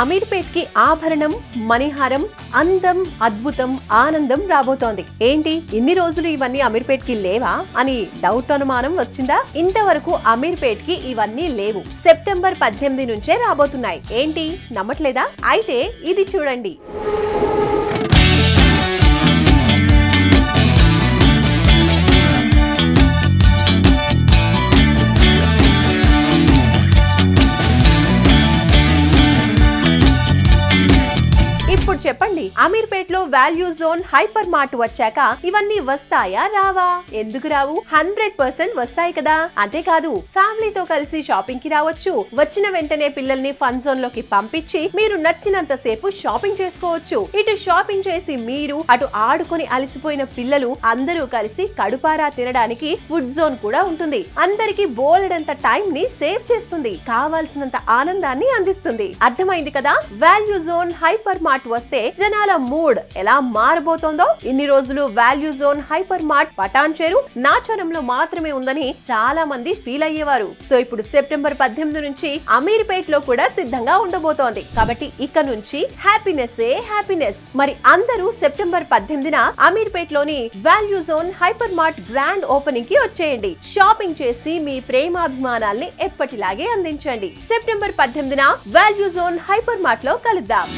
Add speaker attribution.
Speaker 1: అమీర్పేట్ కి ఆభరణం, మణిహారం, అందం, అద్భుతం, ఆనందం రాబోతోంది. ఏంటి ఇన్ని రోజులు ఇవన్నీ అమీర్పేట్ కి లేవా అని డౌట్ అనుమానం వచ్చిందా? ఇంతవరకు అమీర్పేట్ కి ఇవన్నీ లేవు. సెప్టెంబర్ 18 నుంచే రాబోతున్నాయి. ఏంటి నమ్మట్లేదా? అయితే ఇది చూడండి. ఇప్పుడు చెప్పండి, అమీర్పేట్ లో వాల్యూ జోన్ హైపర్ మార్ట్ వచ్చాక ఇవన్నీ వస్తాయా రావా? ఎందుకు రావు? 100% వస్తాయి కదా. అంతేకాదు ఫ్యామిలీతో కలిసి షాపింగ్ కి రావచ్చు. వచ్చిన వెంటనే పిల్లల్ని ఫన్ జోన్ లోకి పంపించి మీరు నచ్చినంత సేపు షాపింగ్ చేసుకోవచ్చు. ఇటు షాపింగ్ చేసి మీరు, అటు ఆడుకొని అలసిపోయిన పిల్లలు అందరూ కలిసి కడుపారా తినడానికి ఫుడ్ జోన్ కూడా ఉంటుంది. అందరికి బోలెడంత టైం ని సేవ్ చేస్తుంది, కావాల్సినంత ఆనందాన్ని అందిస్తుంది. అర్థమైంది కదా? వాల్యూ జోన్ హైపర్ మార్ట్ వస్తే జనాల మూడ్ ఎలా మారబోతోందో. ఇన్ని రోజులు Value Zone Hyper Mart Patancheru, నాచారంలో మాత్రమే ఉందని చాలా మంది ఫీల్ అయ్యేవారు. సో ఇప్పుడు సెప్టెంబర్ 18 నుంచి అమీర్పేట్ లో కూడా సిద్ధంగా ఉండబోతోంది. కాబట్టి ఇక నుంచి హ్యాపీనెస్. మరి అందరూ సెప్టెంబర్ 18న అమీర్పేట్ లోని Value Zone Hyper Mart grand opening కి వచ్చేయండి. షాపింగ్ చేసి మీ ప్రేమాభిమానాల్ని ఎప్పటిలాగే అందించండి. సెప్టెంబర్ 18న వాల్యూ జోన్ హైపర్ మార్ట్ లో కలుద్దాం.